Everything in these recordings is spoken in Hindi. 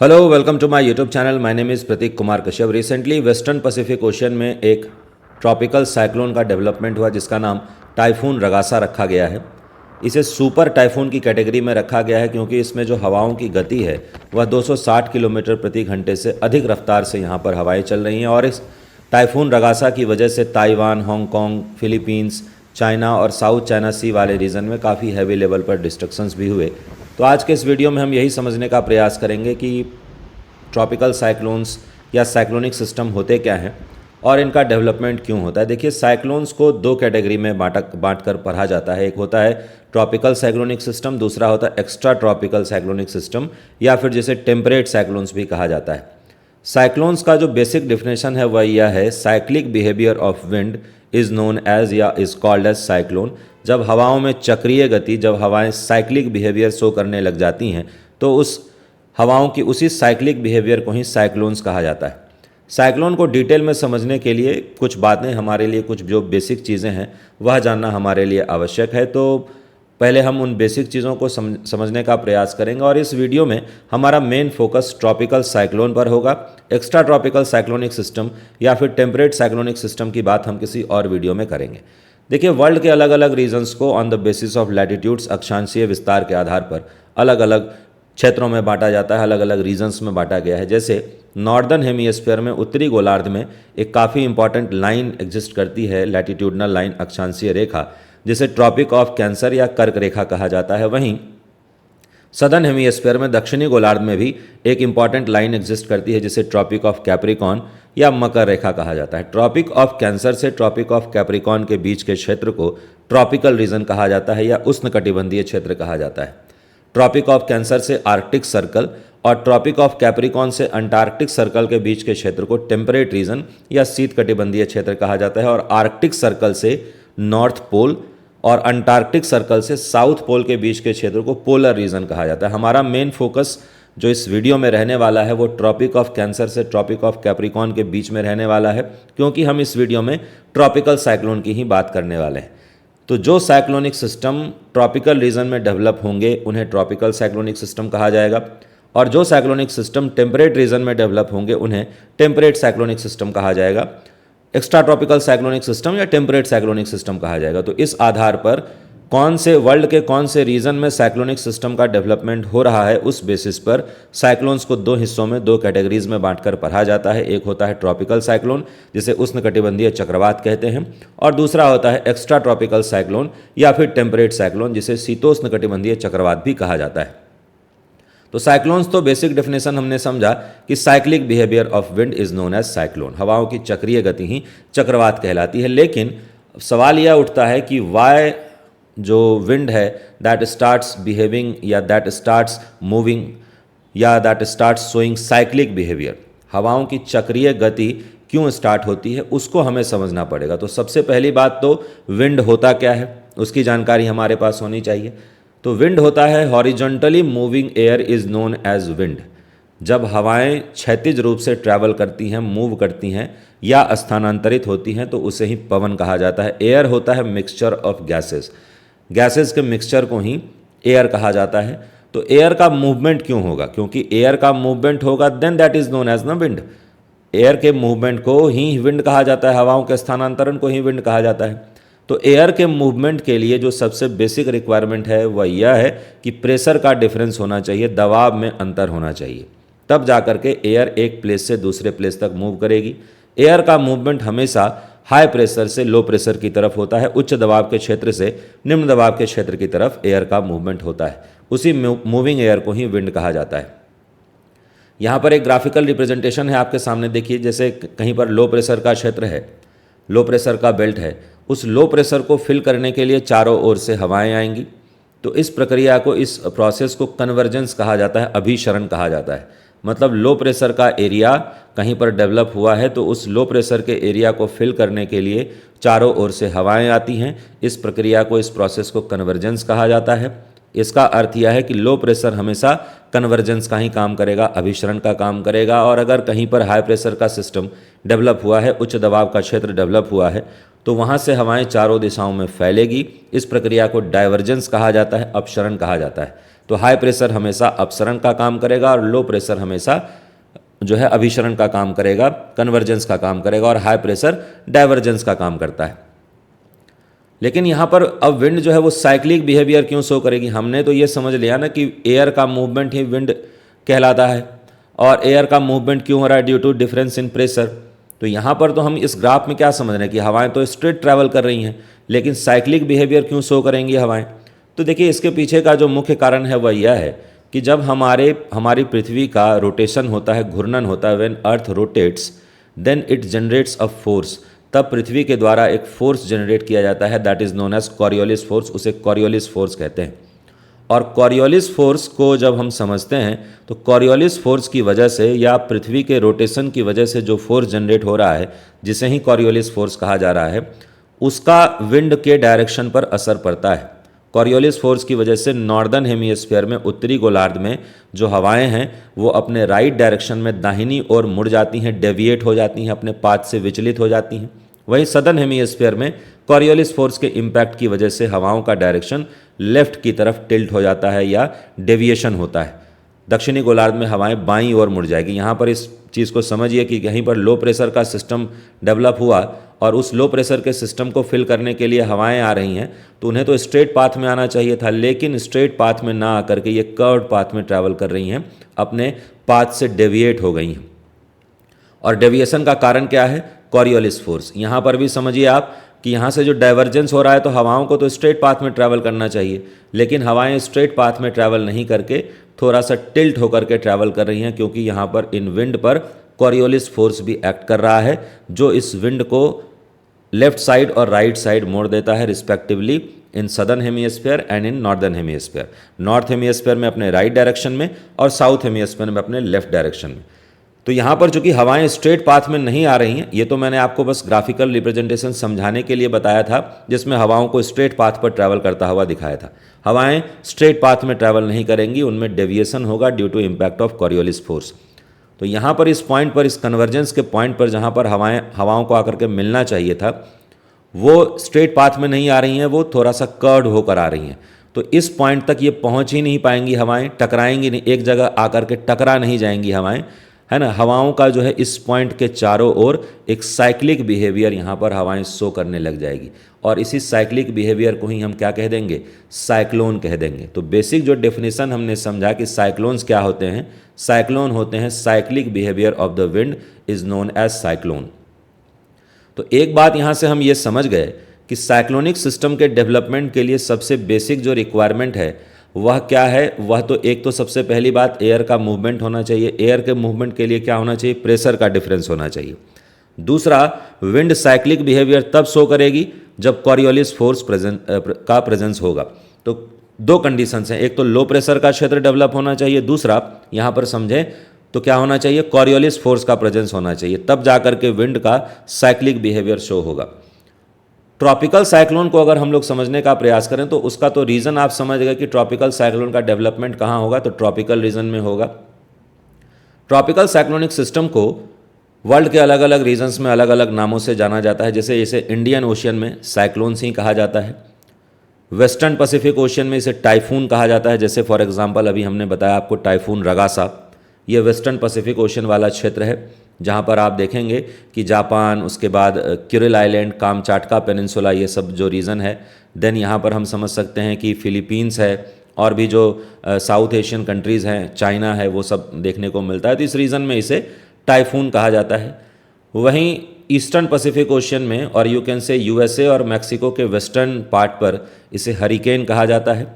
Hello welcome to my YouTube channel. My name is Prateek Kumar Kashyap. Recently western Pacific Ocean में एक ट्रॉपिकल साइक्लोन का डेवलपमेंट हुआ जिसका नाम टाइफून रगासा रखा गया है। इसे सुपर टाइफून की कैटेगरी में रखा गया है क्योंकि इसमें जो हवाओं की गति है वह 260 किलोमीटर प्रति घंटे से अधिक रफ्तार से यहाँ पर हवाएं चल रही हैं और इस टाइफून रगासा की वजह से ताइवान, हांगकांग, फिलीपींस, चाइना और साउथ चाइना सी वाले रीजन में काफ़ी हैवी लेवल पर डिस्ट्रक्शंस भी हुए। तो आज के इस वीडियो में हम यही समझने का प्रयास करेंगे कि ट्रॉपिकल साइक्लोन्स या साइक्लोनिक सिस्टम होते क्या हैं और इनका डेवलपमेंट क्यों होता है। देखिए, साइक्लोन्स को दो कैटेगरी में बांट कर पढ़ा जाता है। एक होता है ट्रॉपिकल साइक्लोनिक सिस्टम, दूसरा होता है एक्स्ट्रा ट्रॉपिकल साइक्लोनिक सिस्टम या फिर जिसे टेम्परेट साइक्लोन्स भी कहा जाता है। साइक्लोन्स का जो बेसिक डेफिनेशन है वह यह है, cyclic behaviour of wind is known as या इज़ कॉल्ड एज साइक्लोन। जब हवाओं में चक्रीय गति, जब हवाएं साइक्लिक बिहेवियर शो करने लग जाती हैं तो उस हवाओं की उसी साइक्लिक बिहेवियर को ही साइक्लोन्स कहा जाता है। साइक्लोन को डिटेल में समझने के लिए कुछ बातें हमारे लिए, कुछ जो बेसिक चीज़ें हैं वह जानना हमारे लिए आवश्यक है। तो पहले हम उन बेसिक चीज़ों को समझने का प्रयास करेंगे और इस वीडियो में हमारा मेन फोकस ट्रॉपिकल साइक्लोन पर होगा। एक्स्ट्रा ट्रॉपिकल साइक्लोनिक सिस्टम या फिर टेम्परेट साइक्लोनिक सिस्टम की बात हम किसी और वीडियो में करेंगे। देखिए, वर्ल्ड के अलग अलग रीजन्स को on the basis of latitudes, अक्षांशीय विस्तार के आधार पर अलग अलग क्षेत्रों में बांटा जाता है, अलग अलग रीजन्स में बांटा गया है। जैसे नॉर्दर्न हेमिस्फीयर में, उत्तरी गोलार्ध में एक काफ़ी इंपॉर्टेंट लाइन एग्जिस्ट करती है, लैटिट्यूडनल लाइन, अक्षांशीय रेखा, जिसे ट्रॉपिक ऑफ कैंसर या कर्क रेखा कहा जाता है। वहीं सदर्न हेमिस्फीयर में, दक्षिणी गोलार्ध में भी एक इंपॉर्टेंट लाइन एग्जिस्ट करती है जिसे ट्रॉपिक ऑफ कैप्रिकॉन या मकर रेखा कहा जाता है। ट्रॉपिक ऑफ कैंसर से ट्रॉपिक ऑफ कैप्रिकॉन के बीच के क्षेत्र को ट्रॉपिकल रीजन कहा जाता है या उष्णकटिबंधीय क्षेत्र कहा जाता है। ट्रॉपिक ऑफ कैंसर से आर्कटिक सर्कल और ट्रॉपिक ऑफ कैप्रिकॉन से अंटार्कटिक सर्कल के बीच के क्षेत्र को टेम्परेट रीजन या शीत कटिबंधीय क्षेत्र कहा जाता है और आर्कटिक सर्कल से नॉर्थ पोल और अंटार्कटिक सर्कल से साउथ पोल के बीच के क्षेत्र को पोलर रीजन कहा जाता है। हमारा मेन फोकस जो इस वीडियो में रहने वाला है वो ट्रॉपिक ऑफ कैंसर से ट्रॉपिक ऑफ कैप्रिकॉन के बीच में रहने वाला है, क्योंकि हम इस वीडियो में ट्रॉपिकल साइक्लोन की ही बात करने वाले हैं। तो जो साइक्लोनिक सिस्टम ट्रॉपिकल रीजन में डेवलप होंगे उन्हें ट्रॉपिकल साइक्लोनिक सिस्टम कहा जाएगा और जो साइक्लोनिक सिस्टम टेम्परेट रीजन में डेवलप होंगे उन्हें टेम्परेट साइक्लोनिक सिस्टम कहा जाएगा, एक्स्ट्रा ट्रॉपिकल साइक्लोनिक सिस्टम या टेम्परेट साइक्लोनिक सिस्टम कहा जाएगा। तो इस आधार पर वर्ल्ड के कौन से रीजन में साइक्लोनिक सिस्टम का डेवलपमेंट हो रहा है, उस बेसिस पर साइक्लोन्स को दो हिस्सों में, दो कैटेगरीज में बांटकर पढ़ा जाता है। एक होता है ट्रॉपिकल साइक्लोन जिसे उष्णकटिबंधीय चक्रवात कहते हैं और दूसरा होता है एक्स्ट्रा ट्रॉपिकल साइक्लोन या फिर टेम्परेट साइक्लोन जिसे शीतोष्णकटिबंधीय चक्रवात भी कहा जाता है। तो साइक्लोन्स तो बेसिक डेफिनेशन हमने समझा कि cyclic behaviour of wind is known as cyclone. हवाओं की चक्रीय गति ही चक्रवात कहलाती है। लेकिन सवाल यह उठता है कि वाई जो विंड है दैट स्टार्ट्स बिहेविंग या दैट स्टार्ट्स मूविंग या that starts showing cyclic behaviour, हवाओं की चक्रीय गति क्यों स्टार्ट होती है उसको हमें समझना पड़ेगा। तो सबसे पहली बात तो विंड होता क्या है उसकी जानकारी हमारे पास होनी चाहिए। तो विंड होता है horizontally moving air is known as wind. जब हवाएं क्षैतिज रूप से ट्रैवल करती हैं, मूव करती हैं या स्थानांतरित होती हैं तो उसे ही पवन कहा जाता है। एयर होता है मिक्सचर ऑफ गैसेस, गैसेस के मिक्सचर को ही एयर कहा जाता है। तो एयर का मूवमेंट क्यों होगा? क्योंकि एयर का मूवमेंट होगा then that is known as न विंड। एयर के मूवमेंट को ही विंड कहा जाता है, हवाओं के स्थानांतरण को ही विंड कहा जाता है। तो एयर के मूवमेंट के लिए जो सबसे बेसिक रिक्वायरमेंट है वह यह है कि प्रेशर का डिफरेंस होना चाहिए, दबाव में अंतर होना चाहिए, तब जाकर के एयर एक प्लेस से दूसरे प्लेस तक मूव करेगी। एयर का मूवमेंट हमेशा हाई प्रेशर से लो प्रेशर की तरफ होता है, उच्च दबाव के क्षेत्र से निम्न दबाव के क्षेत्र की तरफ एयर का मूवमेंट होता है। उसी मूविंग एयर को ही विंड कहा जाता है। यहाँ पर एक ग्राफिकल रिप्रेजेंटेशन है आपके सामने, देखिए। जैसे कहीं पर लो प्रेशर का क्षेत्र है, लो प्रेशर का बेल्ट है, उस लो प्रेशर को फिल करने के लिए चारों ओर से हवाएं आएंगी। तो इस प्रक्रिया को, इस प्रोसेस को कन्वर्जेंस कहा जाता है, अभिसरण कहा जाता है। मतलब लो प्रेशर का एरिया कहीं पर डेवलप हुआ है तो उस लो प्रेशर के एरिया को फिल करने के लिए चारों ओर से हवाएं आती हैं। इस प्रक्रिया को, इस प्रोसेस को कन्वर्जेंस कहा जाता है। इसका अर्थ यह है कि लो प्रेशर हमेशा कन्वर्जेंस का ही काम करेगा, अभिसरण का काम करेगा। और अगर कहीं पर हाई प्रेशर का सिस्टम डेवलप हुआ है, उच्च दबाव का क्षेत्र डेवलप हुआ है, तो वहाँ से हवाएं चारों दिशाओं में फैलेगी। इस प्रक्रिया को डाइवर्जेंस कहा जाता है, अपसरण कहा जाता है। तो हाई प्रेशर हमेशा अपसरण का काम करेगा और लो प्रेशर हमेशा जो है अभिसरण का काम करेगा, कन्वर्जेंस का काम करेगा, और हाई प्रेशर डाइवर्जेंस का काम करता है। लेकिन यहाँ पर अब विंड जो है वो साइक्लिक बिहेवियर क्यों शो करेगी? हमने तो ये समझ लिया ना कि एयर का मूवमेंट ही विंड कहलाता है, और एयर का मूवमेंट क्यों हो रहा है? Due to difference in pressure. तो यहाँ पर तो हम इस ग्राफ में क्या समझ रहे हैं कि हवाएं तो स्ट्रेट ट्रैवल कर रही हैं, लेकिन साइक्लिक बिहेवियर क्यों शो करेंगी हवाएं? तो देखिए, इसके पीछे का जो मुख्य कारण है वह यह है कि जब हमारी पृथ्वी का रोटेशन होता है, घूर्णन होता है, when earth rotates then it generates a force, तब पृथ्वी के द्वारा एक फोर्स जनरेट किया जाता है, that is known as Coriolis force. उसे कॉरियोलिस फोर्स कहते हैं। और कॉरियोलिस फोर्स को जब हम समझते हैं तो कॉरियोलिस फोर्स की वजह से या पृथ्वी के रोटेशन की वजह से जो फोर्स जनरेट हो रहा है, जिसे ही कॉरियोलिस फोर्स कहा जा रहा है, उसका विंड के डायरेक्शन पर असर पड़ता है। कॉरियोलिस फोर्स की वजह से नॉर्दर्न हेमिस्फीयर में, उत्तरी गोलार्ध में जो हवाएं हैं वो अपने राइट डायरेक्शन में दाहिनी ओर मुड़ जाती हैं, डेविएट हो जाती हैं, अपने पाथ से विचलित हो जाती हैं। वहीं सदर्न हेमिस्फीयर में कॉरियोलिस फोर्स के इम्पैक्ट की वजह से हवाओं का डायरेक्शन लेफ्ट की तरफ टिल्ट हो जाता है या डेविएशन होता है। दक्षिणी गोलार्ध में हवाएं बाईं ओर मुड़ जाएगी। यहाँ पर इस चीज़ को समझिए कि कहीं पर लो प्रेशर का सिस्टम डेवलप हुआ और उस लो प्रेशर के सिस्टम को फिल करने के लिए हवाएं आ रही हैं, तो उन्हें तो स्ट्रेट पाथ में आना चाहिए था, लेकिन स्ट्रेट पाथ में ना आकर के ये कर्व्ड पाथ में ट्रैवल कर रही हैं, अपने पाथ से डेविएट हो गई हैं। और डेविएशन का कारण क्या है? Coriolis force. यहाँ पर भी समझिए आप कि यहाँ से जो डाइवर्जेंस हो रहा है, तो हवाओं को तो स्ट्रेट पाथ में ट्रैवल करना चाहिए, लेकिन हवाएं स्ट्रेट पाथ में ट्रैवल नहीं करके थोड़ा सा टिल्ट होकर के ट्रैवल कर रही हैं, क्योंकि यहाँ पर इन विंड पर कॉरियोलिस फोर्स भी एक्ट कर रहा है, जो इस विंड को लेफ्ट साइड और राइट साइड मोड़ देता है respectively in southern hemisphere and in northern hemisphere. North hemisphere में अपने राइट डायरेक्शन में और साउथ हेमिस्फीयर में अपने लेफ्ट डायरेक्शन में। तो यहाँ पर चूंकि हवाएं स्ट्रेट पाथ में नहीं आ रही हैं, ये तो मैंने आपको बस ग्राफिकल रिप्रेजेंटेशन समझाने के लिए बताया था, जिसमें हवाओं को स्ट्रेट पाथ पर ट्रैवल करता हुआ दिखाया था। हवाएं स्ट्रेट पाथ में ट्रैवल नहीं करेंगी, उनमें डेविएशन होगा due to impact of Coriolis force. तो यहाँ पर इस पॉइंट पर, इस कन्वर्जेंस के पॉइंट पर जहाँ पर हवाओं को आकर के मिलना चाहिए था, वो स्ट्रेट पाथ में नहीं आ रही हैं, वो थोड़ा सा कर्व्ड होकर आ रही हैं। तो इस पॉइंट तक ये पहुँच ही नहीं पाएंगी हवाएं, टकराएंगी नहीं, एक जगह आकर के टकरा नहीं जाएंगी हवाएं, है ना। हवाओं का जो है इस पॉइंट के चारों ओर एक साइक्लिक बिहेवियर यहाँ पर हवाएं शो करने लग जाएगी, और इसी साइक्लिक बिहेवियर को ही हम क्या कह देंगे? साइक्लोन कह देंगे। तो बेसिक जो डेफिनेशन हमने समझा कि साइक्लोन्स क्या होते हैं, साइक्लोन होते हैं cyclic behaviour of the wind is known as cyclone. तो एक बात यहाँ से हम ये समझ गए कि साइक्लोनिक सिस्टम के डेवलपमेंट के लिए सबसे बेसिक जो रिक्वायरमेंट है वह क्या है? वह तो एक तो सबसे पहली बात एयर का मूवमेंट होना चाहिए। एयर के मूवमेंट के लिए क्या होना चाहिए? प्रेशर का डिफरेंस होना चाहिए। दूसरा, विंड साइक्लिक बिहेवियर तब शो करेगी जब कॉरियोलिस फोर्स का प्रेजेंस होगा। तो दो कंडीशंस हैं, एक तो लो प्रेशर का क्षेत्र डेवलप होना चाहिए, दूसरा यहाँ पर समझें तो क्या होना चाहिए? कॉरियोलिस फोर्स का प्रेजेंस होना चाहिए, तब जाकर के विंड का साइक्लिक बिहेवियर शो होगा। ट्रॉपिकल साइक्लोन को अगर हम लोग समझने का प्रयास करें तो उसका तो रीज़न आप समझ गए कि ट्रॉपिकल साइक्लोन का डेवलपमेंट कहाँ होगा, तो ट्रॉपिकल रीजन में होगा। ट्रॉपिकल साइक्लोनिक सिस्टम को वर्ल्ड के अलग अलग रीजन्स में अलग अलग नामों से जाना जाता है। जैसे इसे इंडियन ओशियन में साइक्लोन्स ही कहा जाता है, वेस्टर्न पैसिफिक ओशियन में इसे टाइफून कहा जाता है। जैसे फॉर एग्जांपल अभी हमने बताया आपको टाइफून रगासा, ये वेस्टर्न पैसिफिक ओशियन वाला क्षेत्र है, जहाँ पर आप देखेंगे कि जापान, उसके बाद क्यूरिल आइलैंड, कामचाटका पेनिनसुला, ये सब जो रीजन है। देन यहाँ पर हम समझ सकते हैं कि फिलीपींस है, और भी जो साउथ एशियन कंट्रीज़ हैं, चाइना है, वो सब देखने को मिलता है। तो इस रीजन में इसे टाइफून कहा जाता है। वहीं ईस्टर्न पैसिफिक ओशियन में और यू कैन से यूएसए और मैक्सिको के वेस्टर्न पार्ट पर इसे हरिकेन कहा जाता है।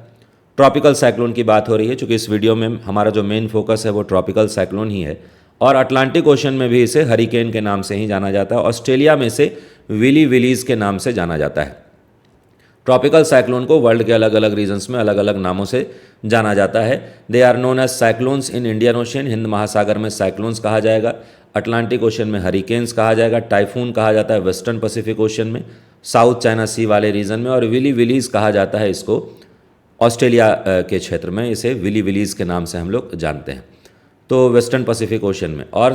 ट्रॉपिकल साइक्लोन की बात हो रही है, चूँकि इस वीडियो में हमारा जो मेन फोकस है वो ट्रॉपिकल साइक्लोन ही है। और अटलांटिक ओशन में भी इसे हरिकेन के नाम से ही जाना जाता है। ऑस्ट्रेलिया में इसे विली विलीज के नाम से जाना जाता है। ट्रॉपिकल साइक्लोन को वर्ल्ड के अलग अलग रीजन्स में अलग अलग नामों से जाना जाता है। They are known as cyclones in Indian Ocean, Hind महासागर में साइक्लोन्स कहा जाएगा, अटलांटिक ओशन में हरिकेन्स कहा जाएगा, टाइफून कहा जाता है वेस्टर्न पैसिफिक ओशन में, साउथ चाइना सी वाले रीजन में, और विली विलीज कहा जाता है इसको ऑस्ट्रेलिया के क्षेत्र में। इसे विली विलीज के नाम से हम लोग जानते हैं, तो वेस्टर्न पैसिफिक ओशन में। और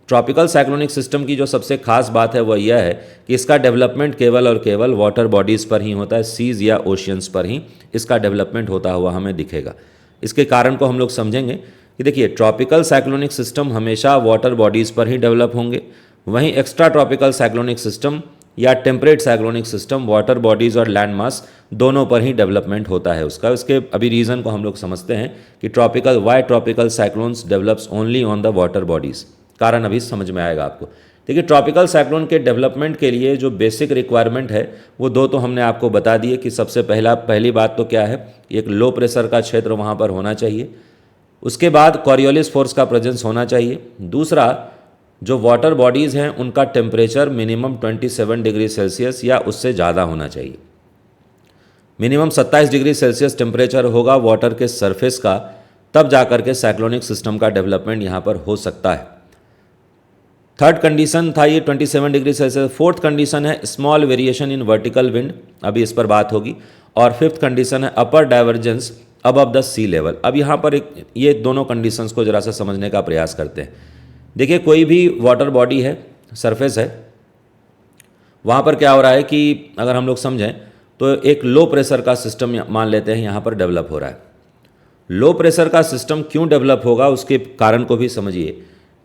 ट्रॉपिकल साइक्लोनिक सिस्टम की जो सबसे खास बात है वह यह है कि इसका डेवलपमेंट केवल और केवल वाटर बॉडीज़ पर ही होता है, सीज़ या ओशियंस पर ही इसका डेवलपमेंट होता हुआ हमें दिखेगा। इसके कारण को हम लोग समझेंगे कि देखिए ट्रॉपिकल साइक्लोनिक सिस्टम हमेशा वाटर बॉडीज़ पर ही डेवलप होंगे, वहीं एक्स्ट्रा ट्रॉपिकल साइक्लोनिक सिस्टम या temperate cyclonic system water bodies और लैंड मास दोनों पर ही डेवलपमेंट होता है उसका। इसके अभी रीज़न को हम लोग समझते हैं कि why tropical cyclones develops only on the water bodies. कारण अभी समझ में आएगा आपको। देखिए ट्रॉपिकल साइक्लोन के डेवलपमेंट के लिए जो बेसिक रिक्वायरमेंट है वो दो तो हमने आपको बता दिए कि सबसे पहली बात तो क्या है, एक लो प्रेशर का क्षेत्र वहाँ पर होना चाहिए। उसके बाद कॉरियोलिस फोर्स का प्रेजेंस होना चाहिए। दूसरा, जो वाटर बॉडीज़ हैं उनका टेम्परेचर मिनिमम 27 डिग्री सेल्सियस या उससे ज़्यादा होना चाहिए। मिनिमम 27 डिग्री सेल्सियस टेम्परेचर होगा वाटर के सरफेस का, तब जाकर के साइक्लोनिक सिस्टम का डेवलपमेंट यहाँ पर हो सकता है। थर्ड कंडीशन था ये 27 डिग्री सेल्सियस। फोर्थ कंडीशन है small variation in vertical wind, अभी इस पर बात होगी। और फिफ्थ कंडीशन है upper divergence above the sea level. अब यहाँ पर ये दोनों कंडीशंस को जरा सा समझने का प्रयास करते हैं। देखिए कोई भी वाटर बॉडी है, सरफेस है, वहाँ पर क्या हो रहा है कि अगर हम लोग समझें तो एक लो प्रेशर का सिस्टम मान लेते हैं यहाँ पर डेवलप हो रहा है। लो प्रेशर का सिस्टम क्यों डेवलप होगा उसके कारण को भी समझिए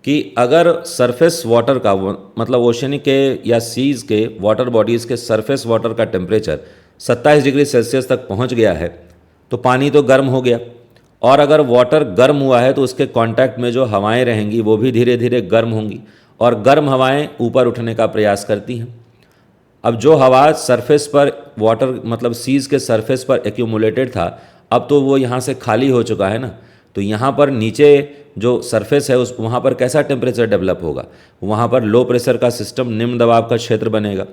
कि अगर सरफेस वाटर का मतलब ओशनिक के या सीज के वाटर बॉडीज़ के सरफेस वाटर का टेम्परेचर 27 डिग्री सेल्सियस तक पहुँच गया है तो पानी तो गर्म हो गया, और अगर वाटर गर्म हुआ है तो उसके कांटेक्ट में जो हवाएं रहेंगी वो भी धीरे धीरे गर्म होंगी, और गर्म हवाएं ऊपर उठने का प्रयास करती हैं। अब जो हवा सरफेस पर वाटर मतलब सीज के सरफेस पर एक्यूमुलेटेड था, अब तो वो यहाँ से खाली हो चुका है ना, तो यहाँ पर नीचे जो सरफेस है उस वहाँ पर कैसा टेम्परेचर डेवलप होगा, वहाँ पर लो प्रेशर का सिस्टम, निम्न दबाव का क्षेत्र बनेगा।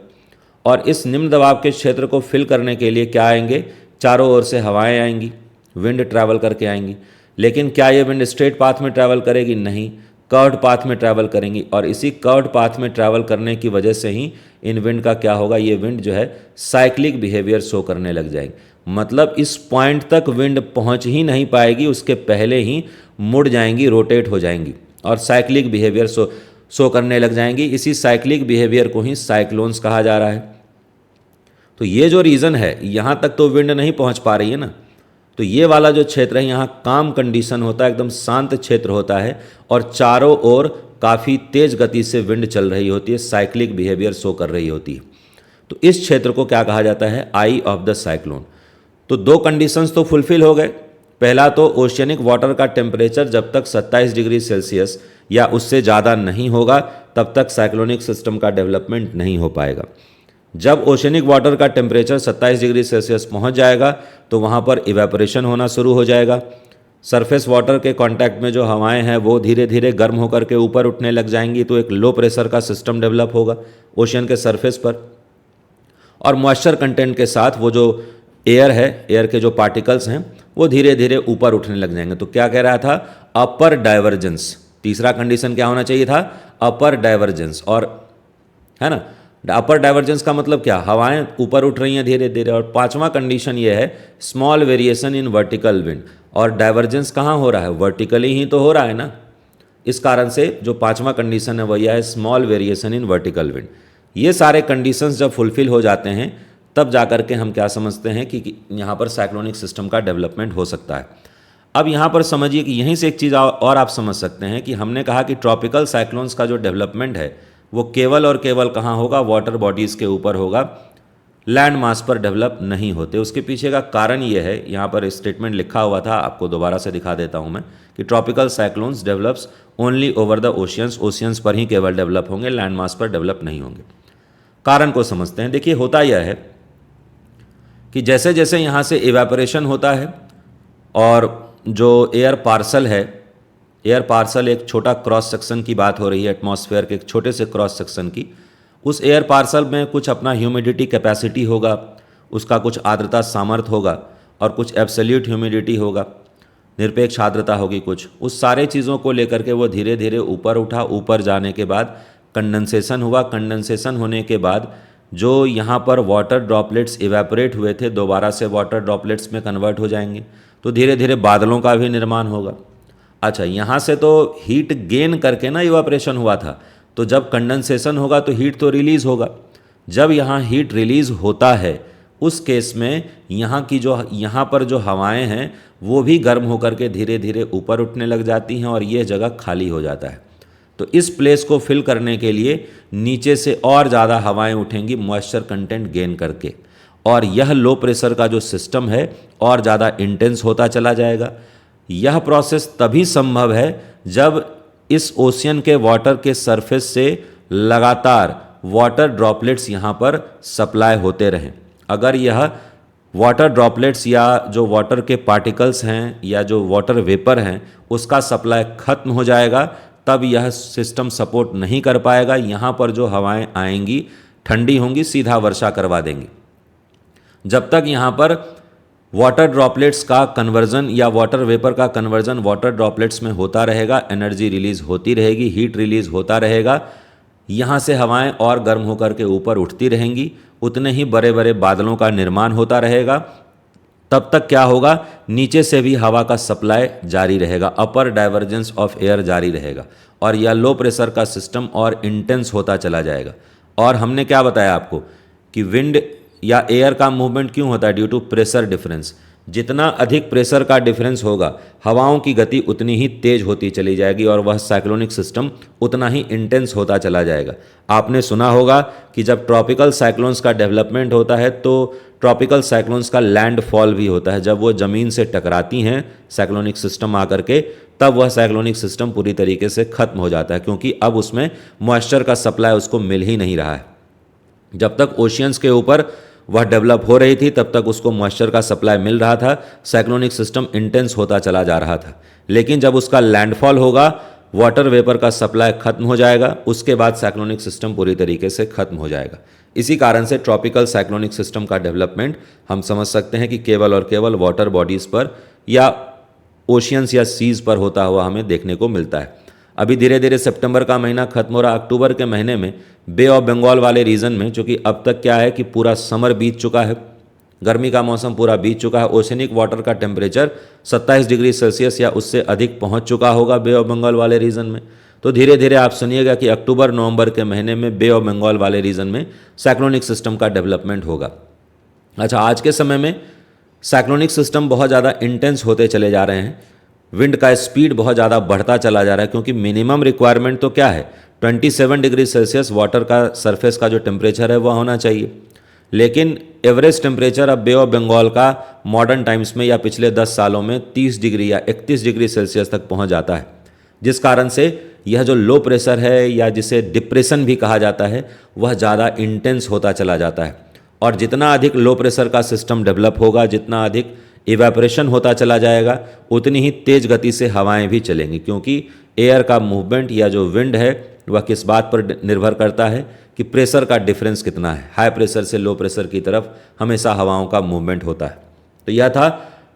और इस निम्न दबाव के क्षेत्र को फिल करने के लिए क्या आएंगे, चारों ओर से हवाएं आएंगी, विंड ट्रैवल करके आएंगी। लेकिन क्या ये विंड स्ट्रेट पाथ में ट्रैवल करेगी? नहीं, कर्व्ड पाथ में ट्रैवल करेंगी। और इसी कर्व्ड पाथ में ट्रैवल करने की वजह से ही इन विंड का क्या होगा, ये विंड जो है साइक्लिक बिहेवियर शो करने लग जाएगी। मतलब इस पॉइंट तक विंड पहुंच ही नहीं पाएगी, उसके पहले ही मुड़ जाएंगी, रोटेट हो जाएंगी और साइक्लिक बिहेवियर शो करने लग जाएंगी। इसी साइक्लिक बिहेवियर को ही साइक्लोन्स कहा जा रहा है। तो ये जो रीज़न है, यहाँ तक तो विंड नहीं पहुँच पा रही है ना, तो ये वाला जो क्षेत्र है यहाँ काम कंडीशन होता है, एकदम शांत क्षेत्र होता है और चारों ओर काफ़ी तेज़ गति से विंड चल रही होती है, साइक्लिक बिहेवियर शो कर रही होती है। तो इस क्षेत्र को क्या कहा जाता है, आई ऑफ द साइक्लोन। तो दो कंडीशंस तो फुलफिल हो गए। पहला तो ओशियनिक वाटर का टेम्परेचर जब तक 27 डिग्री सेल्सियस या उससे ज़्यादा नहीं होगा तब तक साइक्लोनिक सिस्टम का डेवलपमेंट नहीं हो पाएगा। जब ओशियनिक वाटर का टेम्परेचर 27 डिग्री सेल्सियस पहुंच जाएगा तो वहां पर इवेपोरेशन होना शुरू हो जाएगा। सरफेस वाटर के कांटेक्ट में जो हवाएं हैं वो धीरे धीरे गर्म होकर के ऊपर उठने लग जाएंगी, तो एक लो प्रेशर का सिस्टम डेवलप होगा ओशियन के सरफेस पर। और मॉइस्चर कंटेंट के साथ वो जो एयर है, एयर के जो पार्टिकल्स हैं वो धीरे धीरे ऊपर उठने लग जाएंगे। तो क्या कह रहा था, अपर डाइवर्जेंस। तीसरा कंडीशन क्या होना चाहिए था, अपर डाइवर्जेंस, और है ना, अपर डाइवर्जेंस का मतलब क्या, हवाएं ऊपर उठ रही हैं धीरे धीरे। और पांचवा कंडीशन ये है small variation in vertical wind, और डाइवर्जेंस कहाँ हो रहा है, वर्टिकली ही तो हो रहा है ना। इस कारण से जो पांचवा कंडीशन है वही है small variation in vertical wind. ये सारे कंडीशंस जब फुलफिल हो जाते हैं तब जाकर के हम क्या समझते हैं कि यहाँ पर साइक्लोनिक सिस्टम का डेवलपमेंट हो सकता है। अब यहाँ पर समझिए कि यहीं से एक चीज़ और आप समझ सकते हैं कि हमने कहा कि ट्रॉपिकल साइक्लोन्स का जो डेवलपमेंट है वो केवल और केवल कहाँ होगा, वाटर बॉडीज़ के ऊपर होगा, लैंड मास पर डेवलप नहीं होते। उसके पीछे का कारण ये है, यहाँ पर स्टेटमेंट लिखा हुआ था, आपको दोबारा से दिखा देता हूँ मैं, कि tropical cyclones develops only over the oceans, oceans पर ही केवल डेवलप होंगे, लैंड मास पर डेवलप नहीं होंगे। कारण को समझते हैं। देखिए होता यह है कि जैसे जैसे यहाँ से इवेपोरेशन होता है और जो एयर पार्सल है, एयर पार्सल एक छोटा क्रॉस सेक्शन की बात हो रही है, एटमॉस्फेयर के एक छोटे से क्रॉस सेक्शन की, उस एयर पार्सल में कुछ अपना ह्यूमिडिटी कैपेसिटी होगा, उसका कुछ आर्द्रता सामर्थ्य होगा और कुछ एब्सोल्यूट ह्यूमिडिटी होगा, निरपेक्ष आर्द्रता होगी कुछ। उस सारे चीज़ों को लेकर के वो धीरे धीरे ऊपर उठा, ऊपर जाने के बाद कंडेंसेशन हुआ। कंडेंसेशन होने के बाद जो यहाँ पर वाटर ड्रॉपलेट्स इवेपोरेट हुए थे दोबारा से वाटर ड्रॉपलेट्स में कन्वर्ट हो जाएंगे, तो धीरे धीरे बादलों का भी निर्माण होगा। अच्छा, यहाँ से तो हीट गेन करके ना इवेपोरेशन हुआ था, तो जब कंडेंसेशन होगा तो हीट तो रिलीज़ होगा। जब यहाँ हीट रिलीज़ होता है उस केस में यहाँ पर जो हवाएं हैं वो भी गर्म होकर के धीरे धीरे ऊपर उठने लग जाती हैं और ये जगह खाली हो जाता है। तो इस प्लेस को फिल करने के लिए नीचे से और ज़्यादा हवाएं उठेंगी मॉइस्चर कंटेंट गेन करके, और यह लो प्रेशर का जो सिस्टम है और ज़्यादा इंटेंस होता चला जाएगा। यह प्रोसेस तभी संभव है जब इस ओशियन के वाटर के सरफेस से लगातार वाटर ड्रॉपलेट्स यहाँ पर सप्लाई होते रहें। अगर यह वाटर ड्रॉपलेट्स या जो वाटर के पार्टिकल्स हैं या जो वाटर वेपर हैं उसका सप्लाई खत्म हो जाएगा, तब यह सिस्टम सपोर्ट नहीं कर पाएगा। यहाँ पर जो हवाएं आएंगी ठंडी होंगी, सीधा वर्षा करवा देंगी। जब तक यहाँ पर वाटर ड्रॉपलेट्स का कन्वर्जन या वाटर वेपर का कन्वर्जन वाटर ड्रॉपलेट्स में होता रहेगा, एनर्जी रिलीज होती रहेगी, हीट रिलीज होता रहेगा, यहाँ से हवाएं और गर्म होकर के ऊपर उठती रहेंगी, उतने ही बड़े बड़े बादलों का निर्माण होता रहेगा। तब तक क्या होगा, नीचे से भी हवा का सप्लाई जारी रहेगा, अपर डाइवर्जेंस ऑफ एयर जारी रहेगा, और यह लो प्रेशर का सिस्टम और इंटेंस होता चला जाएगा। और हमने क्या बताया आपको कि विंड या एयर का मूवमेंट क्यों होता है, ड्यू टू प्रेशर डिफरेंस। जितना अधिक प्रेशर का डिफरेंस होगा हवाओं की गति उतनी ही तेज होती चली जाएगी और वह साइक्लोनिक सिस्टम उतना ही इंटेंस होता चला जाएगा। आपने सुना होगा कि जब ट्रॉपिकल साइक्लोन्स का डेवलपमेंट होता है तो ट्रॉपिकल साइक्लोन्स का लैंडफॉल भी होता है। जब वो ज़मीन से टकराती हैं साइक्लोनिक सिस्टम आकर के, तब वह साइक्लोनिक सिस्टम पूरी तरीके से खत्म हो जाता है, क्योंकि अब उसमें मॉइस्चर का सप्लाई उसको मिल ही नहीं रहा है। जब तक ओशियंस के ऊपर वह डेवलप हो रही थी तब तक उसको मॉइस्चर का सप्लाई मिल रहा था, साइक्लोनिक सिस्टम इंटेंस होता चला जा रहा था। लेकिन जब उसका लैंडफॉल होगा, वाटर वेपर का सप्लाई खत्म हो जाएगा, उसके बाद साइक्लोनिक सिस्टम पूरी तरीके से खत्म हो जाएगा। इसी कारण से ट्रॉपिकल साइक्लोनिक सिस्टम का डेवलपमेंट हम समझ सकते हैं कि केवल और केवल वाटर बॉडीज़ पर या ओशियंस या सीज पर होता हुआ हमें देखने को मिलता है। अभी धीरे धीरे सितंबर का महीना खत्म हो रहा, अक्टूबर के महीने में बे ऑफ बंगाल वाले रीजन में, चूँकि अब तक क्या है कि पूरा समर बीत चुका है, गर्मी का मौसम पूरा बीत चुका है, ओशनिक वाटर का टेम्परेचर 27 डिग्री सेल्सियस या उससे अधिक पहुंच चुका होगा बे ऑफ बंगाल वाले रीजन में। तो धीरे धीरे आप सुनिएगा कि अक्टूबर नवंबर के महीने में बे ऑफ बंगाल वाले रीजन में साइक्लोनिक सिस्टम का डेवलपमेंट होगा। अच्छा, आज के समय में साइक्लोनिक सिस्टम बहुत ज़्यादा इंटेंस होते चले जा रहे हैं, विंड का स्पीड बहुत ज़्यादा बढ़ता चला जा रहा है, क्योंकि मिनिमम रिक्वायरमेंट तो क्या है, 27 डिग्री सेल्सियस वाटर का सरफेस का जो टेम्परेचर है वह होना चाहिए। लेकिन एवरेज टेम्परेचर अब बे ऑफ बंगाल का मॉडर्न टाइम्स में या पिछले 10 सालों में 30 डिग्री या 31 डिग्री सेल्सियस तक पहुंच जाता है, जिस कारण से यह जो लो प्रेशर है या जिसे डिप्रेशन भी कहा जाता है वह ज़्यादा इंटेंस होता चला जाता है। और जितना अधिक लो प्रेशर का सिस्टम डेवलप होगा, जितना अधिक इवेपोरेशन होता चला जाएगा, उतनी ही तेज़ गति से हवाएं भी चलेंगी, क्योंकि एयर का मूवमेंट या जो विंड है वह किस बात पर निर्भर करता है कि प्रेशर का डिफरेंस कितना है। हाई प्रेशर से लो प्रेशर की तरफ हमेशा हवाओं का मूवमेंट होता है। तो यह था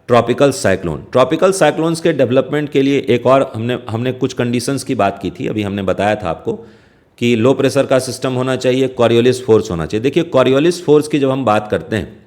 ट्रॉपिकल साइक्लोन। ट्रॉपिकल साइक्लोन्स के डेवलपमेंट के लिए एक और हमने कुछ कंडीशंस की बात की थी, अभी हमने बताया था आपको कि लो प्रेशर का सिस्टम होना चाहिए, कॉरियोलिस फोर्स होना चाहिए। देखिए, कॉरियोलिस फोर्स की जब हम बात करते हैं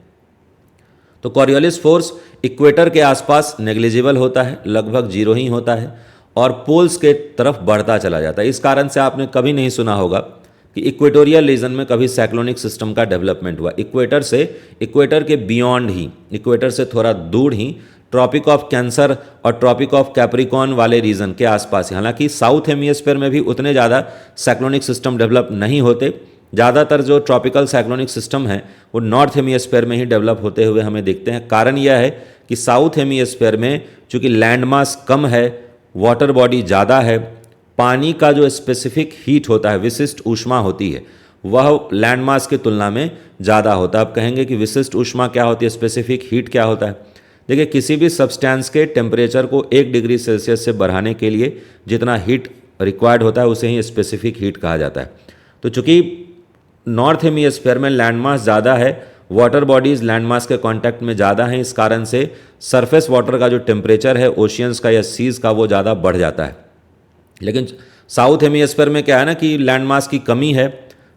तो कॉरियोलिस फोर्स इक्वेटर के आसपास नेग्लिजिबल होता है, लगभग जीरो ही होता है, और पोल्स के तरफ बढ़ता चला जाता है। इस कारण से आपने कभी नहीं सुना होगा कि इक्वेटोरियल रीजन में कभी साइक्लोनिक सिस्टम का डेवलपमेंट हुआ। इक्वेटर के बियॉन्ड ही, इक्वेटर से थोड़ा दूर ही ट्रॉपिक ऑफ कैंसर और ट्रॉपिक ऑफ कैप्रिकॉन वाले रीजन के आसपास, हालांकि साउथ हेमिस्फीयर में भी उतने ज़्यादा साइक्लोनिक सिस्टम डेवलप नहीं होते। ज़्यादातर जो ट्रॉपिकल साइक्लोनिक सिस्टम है वो नॉर्थ हेमिस्फीयर में ही डेवलप होते हुए हमें दिखते हैं। कारण यह है कि साउथ हेमिस्फीयर में चूँकि लैंड मास कम है, वाटर बॉडी ज़्यादा है, पानी का जो स्पेसिफिक हीट होता है, विशिष्ट ऊष्मा होती है, वह लैंड मास की तुलना में ज़्यादा होता है। आप कहेंगे कि विशिष्ट ऊष्मा क्या होती है, स्पेसिफिक हीट क्या होता है? देखिए, किसी भी सब्सटेंस के टेम्परेचर को 1 डिग्री सेल्सियस से बढ़ाने के लिए जितना हीट रिक्वायर्ड होता है उसे ही स्पेसिफिक हीट कहा जाता है। तो चूँकि नॉर्थ हेमिस्फीयर में लैंड मास ज़्यादा है, वाटर बॉडीज़ लैंड मास के कांटेक्ट में ज़्यादा हैं, इस कारण से सरफेस वाटर का जो टेम्परेचर है ओशियंस का या सीज़ का वो ज़्यादा बढ़ जाता है। लेकिन साउथ हेमिस्फीयर में क्या है ना कि लैंड मास की कमी है,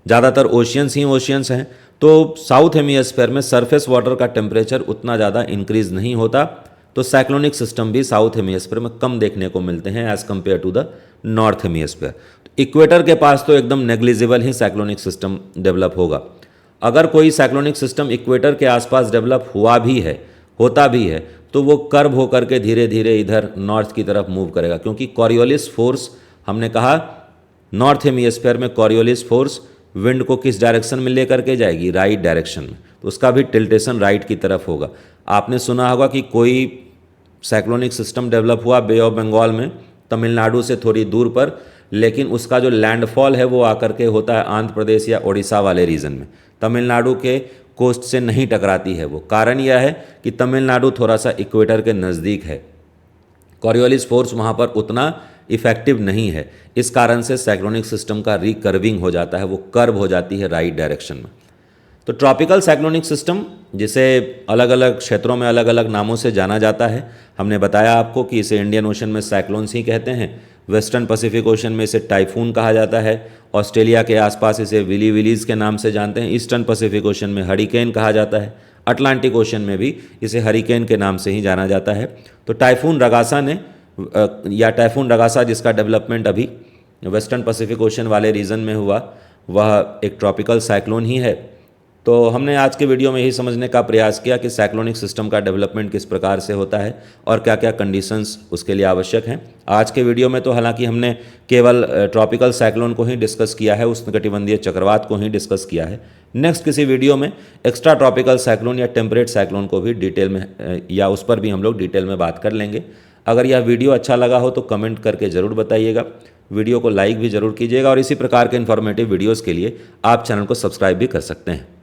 ज़्यादातर ओशियंस ही ओशियंस हैं, तो साउथ हेमिस्फीयर में सरफेस वाटर का टेम्परेचर उतना ज़्यादा इंक्रीज़ नहीं होता, तो साइक्लोनिक सिस्टम भी साउथ हेमिस्फीयर में कम देखने को मिलते हैं as compare to the north hemisphere. Equator के पास तो एकदम नेग्लिजिबल ही साइक्लोनिक सिस्टम डेवलप होगा। अगर कोई साइक्लोनिक सिस्टम इक्वेटर के आसपास डेवलप हुआ भी है, होता भी है, तो वो कर्व होकर के धीरे धीरे इधर नॉर्थ की तरफ मूव करेगा, क्योंकि कॉरियोलिस फोर्स, हमने कहा नॉर्थ हेमिस्फीयर में कॉरियोलिस फोर्स विंड को किस डायरेक्शन में लेकर के जाएगी, राइट डायरेक्शन में, तो उसका भी टिल्टेशन राइट की तरफ होगा। आपने सुना होगा कि कोई साइक्लोनिक सिस्टम डेवलप हुआ बे ऑफ बंगाल में, तमिलनाडु से थोड़ी दूर पर, लेकिन उसका जो लैंडफॉल है वो आकर के होता है आंध्र प्रदेश या उड़ीसा वाले रीजन में, तमिलनाडु के कोस्ट से नहीं टकराती है वो। कारण यह है कि तमिलनाडु थोड़ा सा इक्वेटर के नज़दीक है, कॉरियोलिस फोर्स वहाँ पर उतना इफेक्टिव नहीं है, इस कारण से साइक्लोनिक सिस्टम का रिकर्विंग हो जाता है, वो कर्व हो जाती है राइट डायरेक्शन में। तो ट्रॉपिकल साइक्लोनिक सिस्टम, जिसे अलग अलग क्षेत्रों में अलग अलग नामों से जाना जाता है, हमने बताया आपको कि इसे इंडियन ओशन में साइक्लोन्स ही कहते हैं, वेस्टर्न पैसिफिक ओशन में इसे टाइफून कहा जाता है, ऑस्ट्रेलिया के आसपास इसे विली विलीज के नाम से जानते हैं, ईस्टर्न पैसिफिक ओशन में हरिकेन कहा जाता है, अटलांटिक ओशन में भी इसे हरिकेन के नाम से ही जाना जाता है। तो टाइफून रगासा ने या टाइफून रगासा जिसका डेवलपमेंट अभी वेस्टर्न पैसिफिक ओशन वाले रीजन में हुआ, वह एक ट्रॉपिकल साइक्लोन ही है। तो हमने आज के वीडियो में यही समझने का प्रयास किया कि साइक्लोनिक सिस्टम का डेवलपमेंट किस प्रकार से होता है और क्या क्या कंडीशंस उसके लिए आवश्यक हैं। आज के वीडियो में तो हालांकि हमने केवल ट्रॉपिकल साइक्लोन को ही डिस्कस किया है, उष्णकटिबंधीय चक्रवात को ही डिस्कस किया है। नेक्स्ट किसी वीडियो में एक्स्ट्रा ट्रॉपिकल साइक्लोन या टेम्परेट साइक्लोन को भी डिटेल में या उस पर भी हम लोग डिटेल में बात कर लेंगे। अगर यह वीडियो अच्छा लगा हो तो कमेंट करके ज़रूर बताइएगा, वीडियो को लाइक भी ज़रूर कीजिएगा और इसी प्रकार के इन्फॉर्मेटिव वीडियोज़ के लिए आप चैनल को सब्सक्राइब भी कर सकते हैं।